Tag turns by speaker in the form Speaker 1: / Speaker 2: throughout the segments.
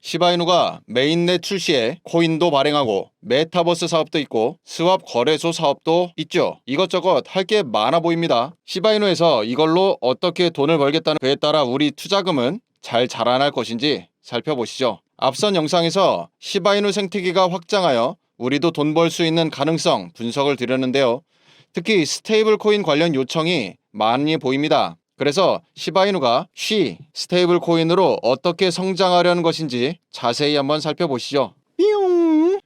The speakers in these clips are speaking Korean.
Speaker 1: 시바이누가 메인넷 출시에 코인도 발행하고 메타버스 사업도 있고 스왑 거래소 사업도 있죠. 이것저것 할 게 많아 보입니다. 시바이누에서 이걸로 어떻게 돈을 벌겠다는 그에 따라 우리 투자금은 잘 자라날 것인지 살펴보시죠. 앞선 영상에서 시바이누 생태계가 확장하여 우리도 돈 벌 수 있는 가능성 분석을 드렸는데요. 특히 스테이블 코인 관련 요청이 많이 보입니다. 그래서 시바이누가 쉬 스테이블 코인으로 어떻게 성장하려는 것인지 자세히 한번 살펴보시죠.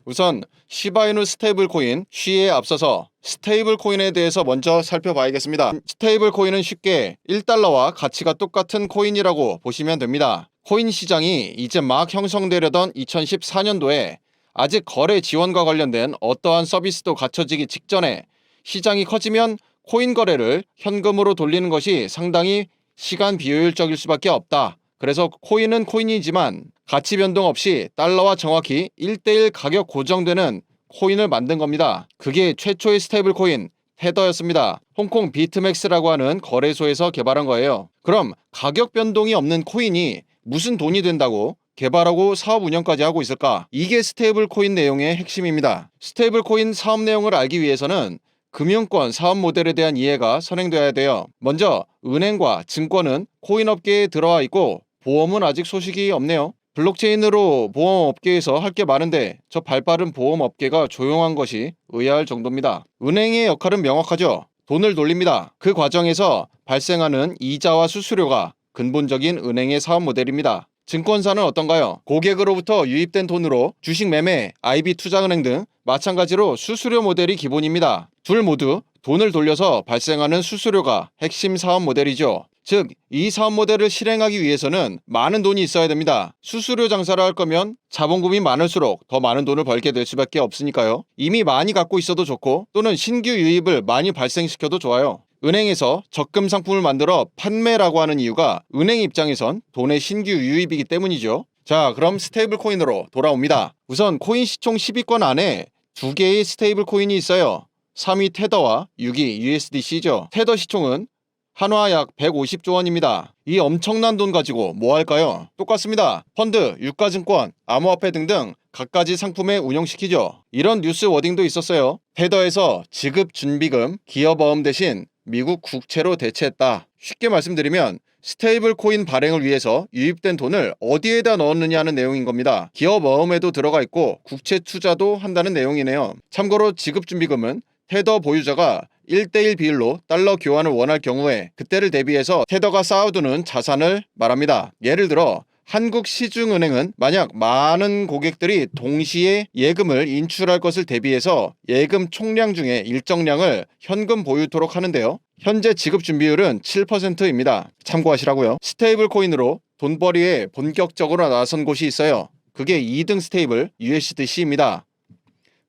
Speaker 1: 우선 시바이누 스테이블 코인 쉬에 앞서서 스테이블 코인에 대해서 먼저 살펴봐야겠습니다. 스테이블 코인은 쉽게 1달러와 가치가 똑같은 코인이라고 보시면 됩니다. 코인 시장이 이제 막 형성되려던 2014년도에 아직 거래 지원과 관련된 어떠한 서비스도 갖춰지기 직전에 시장이 커지면 코인 거래를 현금으로 돌리는 것이 상당히 시간 비효율적일 수밖에 없다. 그래서 코인은 코인이지만 가치 변동 없이 달러와 정확히 1대1 가격 고정되는 코인을 만든 겁니다. 그게 최초의 스테이블 코인 테더였습니다. 홍콩 비트맥스라고 하는 거래소에서 개발한 거예요. 그럼 가격 변동이 없는 코인이 무슨 돈이 된다고 개발하고 사업 운영까지 하고 있을까? 이게 스테이블 코인 내용의 핵심입니다. 스테이블 코인 사업 내용을 알기 위해서는 금융권 사업 모델에 대한 이해가 선행돼야 돼요. 먼저 은행과 증권은 코인 업계에 들어와 있고 보험은 아직 소식이 없네요. 블록체인으로 보험 업계에서 할 게 많은데 저 발빠른 보험 업계가 조용한 것이 의아할 정도입니다. 은행의 역할은 명확하죠. 돈을 돌립니다. 그 과정에서 발생하는 이자와 수수료가 근본적인 은행의 사업 모델입니다. 증권사는 어떤가요? 고객으로부터 유입된 돈으로 주식 매매, IB 투자은행 등 마찬가지로 수수료 모델이 기본입니다. 둘 모두 돈을 돌려서 발생하는 수수료가 핵심 사업 모델이죠. 즉, 이 사업 모델을 실행하기 위해서는 많은 돈이 있어야 됩니다. 수수료 장사를 할 거면 자본금이 많을수록 더 많은 돈을 벌게 될 수밖에 없으니까요. 이미 많이 갖고 있어도 좋고 또는 신규 유입을 많이 발생시켜도 좋아요. 은행에서 적금 상품을 만들어 판매라고 하는 이유가 은행 입장에선 돈의 신규 유입이기 때문이죠. 자, 그럼 스테이블 코인으로 돌아옵니다. 우선 코인 시총 10위권 안에 두 개의 스테이블 코인이 있어요. 3위 테더와 6위 USDC죠. 테더 시총은 한화 약 150조 원입니다. 이 엄청난 돈 가지고 뭐 할까요? 똑같습니다. 펀드, 유가증권, 암호화폐 등등 갖가지 상품에 운용시키죠. 이런 뉴스 워딩도 있었어요. 테더에서 지급준비금, 기업어음 대신 미국 국채로 대체했다. 쉽게 말씀드리면 스테이블 코인 발행을 위해서 유입된 돈을 어디에다 넣었느냐 하는 내용인 겁니다. 기업어음에도 들어가 있고 국채 투자도 한다는 내용이네요. 참고로 지급준비금은 테더 보유자가 1대1 비율로 달러 교환을 원할 경우에 그때를 대비해서 테더가 쌓아두는 자산을 말합니다. 예를 들어 한국시중은행은 만약 많은 고객들이 동시에 예금을 인출할 것을 대비해서 예금 총량 중에 일정량을 현금 보유토록 하는데요. 현재 지급 준비율은 7%입니다. 참고하시라고요. 스테이블 코인으로 돈벌이에 본격적으로 나선 곳이 있어요. 그게 2등 스테이블 USDC입니다.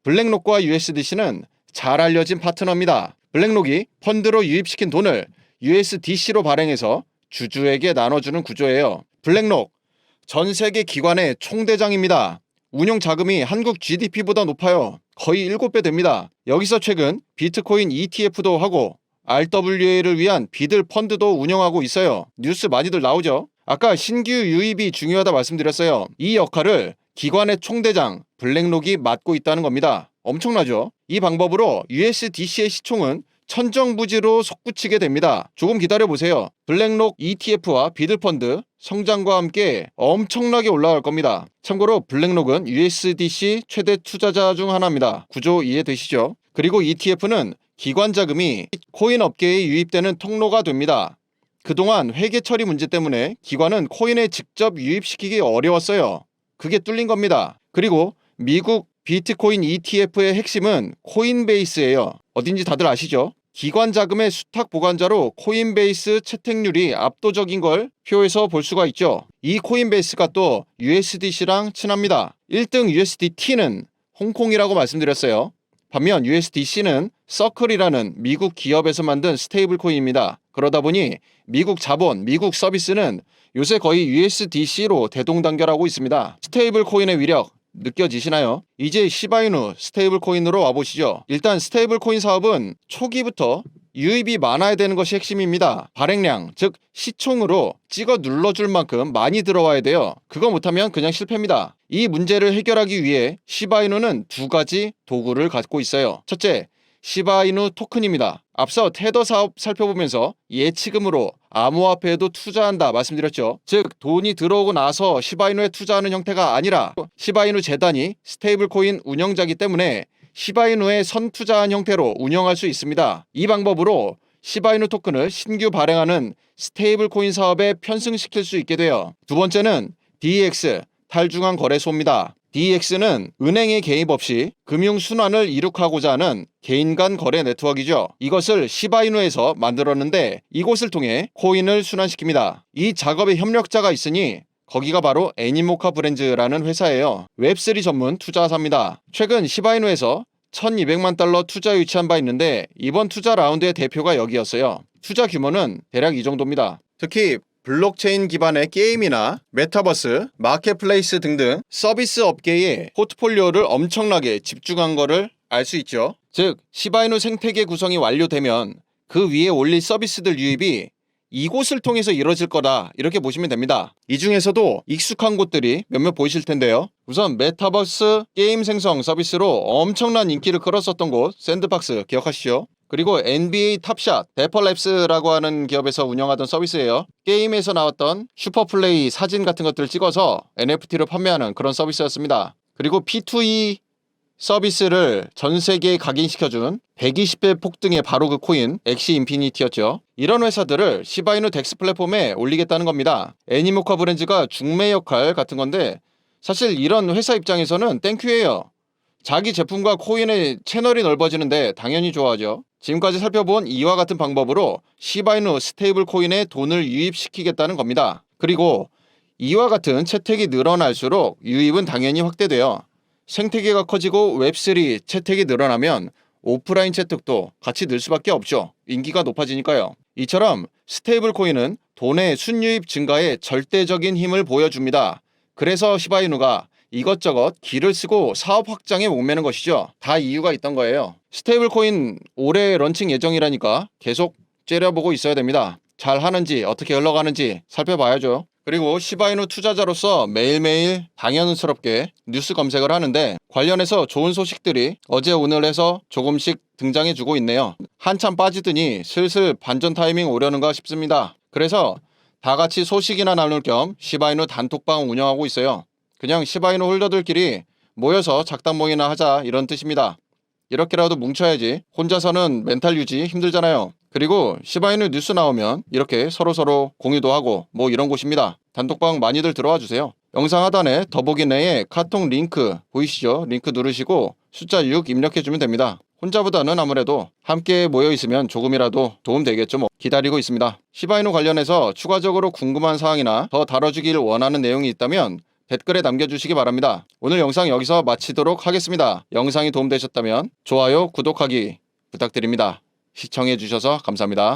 Speaker 1: 블랙록과 USDC는 잘 알려진 파트너입니다. 블랙록이 펀드로 유입시킨 돈을 USDC로 발행해서 주주에게 나눠주는 구조예요. 블랙록, 전 세계 기관의 총대장입니다. 운용 자금이 한국 GDP보다 높아요. 거의 7배 됩니다. 여기서 최근 비트코인 ETF도 하고 RWA를 위한 비들 펀드도 운영하고 있어요. 뉴스 많이들 나오죠. 아까 신규 유입이 중요하다 말씀드렸어요. 이 역할을 기관의 총대장 블랙록이 맡고 있다는 겁니다. 엄청나죠? 이 방법으로 USDC의 시총은 천정부지로 솟구치게 됩니다. 조금 기다려보세요. 블랙록 ETF와 비들펀드 성장과 함께 엄청나게 올라갈 겁니다. 참고로 블랙록은 USDC 최대 투자자 중 하나입니다. 구조 이해되시죠? 그리고 ETF는 기관 자금이 코인 업계에 유입되는 통로가 됩니다. 그동안 회계 처리 문제 때문에 기관은 코인에 직접 유입시키기 어려웠어요. 그게 뚫린 겁니다. 그리고 미국 비트코인 ETF의 핵심은 코인베이스예요. 어딘지 다들 아시죠? 기관 자금의 수탁 보관자로 코인베이스 채택률이 압도적인 걸 표에서 볼 수가 있죠. 이 코인베이스가 또 USDC랑 친합니다. 1등 USDT는 홍콩이라고 말씀드렸어요. 반면 USDC는 서클이라는 미국 기업에서 만든 스테이블 코인입니다. 그러다 보니 미국 자본, 미국 서비스는 요새 거의 USDC로 대동단결하고 있습니다. 스테이블 코인의 위력 느껴지시나요? 이제 시바이누 스테이블 코인으로 와보시죠. 일단 스테이블 코인 사업은 초기부터 유입이 많아야 되는 것이 핵심입니다. 발행량, 즉 시총으로 찍어 눌러줄 만큼 많이 들어와야 돼요. 그거 못하면 그냥 실패입니다. 이 문제를 해결하기 위해 시바이누는 두 가지 도구를 갖고 있어요. 첫째, 시바이누 토큰입니다. 앞서 테더 사업 살펴보면서 예치금으로 암호화폐에도 투자한다 말씀드렸죠. 즉 돈이 들어오고 나서 시바이누에 투자하는 형태가 아니라 시바이누 재단이 스테이블 코인 운영자이기 때문에 시바이누에 선투자한 형태로 운영할 수 있습니다. 이 방법으로 시바이누 토큰을 신규 발행하는 스테이블 코인 사업에 편승시킬 수 있게 돼요. 두 번째는 DEX 탈중앙 거래소입니다. DEX는 은행의 개입 없이 금융 순환을 이룩하고자 하는 개인 간 거래 네트워크이죠. 이것을 시바이누에서 만들었는데 이곳을 통해 코인을 순환시킵니다. 이 작업에 협력자가 있으니 거기가 바로 애니모카 브랜즈라는 회사예요. 웹3 전문 투자사입니다. 최근 시바이누에서 1200만 달러 투자 유치한 바 있는데 이번 투자 라운드의 대표가 여기였어요. 투자 규모는 대략 이 정도입니다. 특히 블록체인 기반의 게임이나 메타버스, 마켓플레이스 등등 서비스 업계에 포트폴리오를 엄청나게 집중한 거를 알 수 있죠. 즉 시바이누 생태계 구성이 완료되면 그 위에 올릴 서비스들 유입이 이곳을 통해서 이뤄질 거다 이렇게 보시면 됩니다. 이 중에서도 익숙한 곳들이 몇몇 보이실 텐데요. 우선 메타버스 게임 생성 서비스로 엄청난 인기를 끌었었던 곳 샌드박스 기억하시죠? 그리고 NBA 탑샷, 데퍼랩스라고 하는 기업에서 운영하던 서비스예요. 게임에서 나왔던 슈퍼플레이 사진 같은 것들을 찍어서 NFT로 판매하는 그런 서비스였습니다. 그리고 P2E 서비스를 전 세계에 각인시켜준 120배 폭등의 바로 그 코인 엑시 인피니티였죠. 이런 회사들을 시바이누 덱스 플랫폼에 올리겠다는 겁니다. 애니모카 브랜즈가 중매 역할 같은 건데 사실 이런 회사 입장에서는 땡큐예요. 자기 제품과 코인의 채널이 넓어지는데 당연히 좋아하죠. 지금까지 살펴본 이와 같은 방법으로 시바이누 스테이블 코인에 돈을 유입시키겠다는 겁니다. 그리고 이와 같은 채택이 늘어날수록 유입은 당연히 확대돼요. 생태계가 커지고 웹3 채택이 늘어나면 오프라인 채택도 같이 늘 수밖에 없죠. 인기가 높아지니까요. 이처럼 스테이블 코인은 돈의 순유입 증가에 절대적인 힘을 보여줍니다. 그래서 시바이누가 이것저것 기를 쓰고 사업 확장에 목매는 것이죠. 다 이유가 있던 거예요. 스테이블 코인 올해 런칭 예정이라니까 계속 째려보고 있어야 됩니다. 잘 하는지 어떻게 흘러가는지 살펴봐야죠. 그리고 시바이누 투자자로서 매일매일 당연스럽게 뉴스 검색을 하는데 관련해서 좋은 소식들이 어제 오늘 해서 조금씩 등장해주고 있네요. 한참 빠지더니 슬슬 반전 타이밍 오려는가 싶습니다. 그래서 다 같이 소식이나 나눌 겸 시바이누 단톡방 운영하고 있어요. 그냥 시바이누 홀더들끼리 모여서 작당 모임이나 하자 이런 뜻입니다. 이렇게라도 뭉쳐야지 혼자서는 멘탈 유지 힘들잖아요. 그리고 시바이누 뉴스 나오면 이렇게 서로서로 공유도 하고 뭐 이런 곳입니다. 단톡방 많이들 들어와 주세요. 영상 하단에 더보기 내에 카톡 링크 보이시죠? 링크 누르시고 숫자 6 입력해주면 됩니다. 혼자보다는 아무래도 함께 모여있으면 조금이라도 도움 되겠죠 뭐. 기다리고 있습니다. 시바이누 관련해서 추가적으로 궁금한 사항이나 더 다뤄주길 원하는 내용이 있다면 댓글에 남겨주시기 바랍니다. 오늘 영상 여기서 마치도록 하겠습니다. 영상이 도움되셨다면 좋아요, 구독하기 부탁드립니다. 시청해주셔서 감사합니다.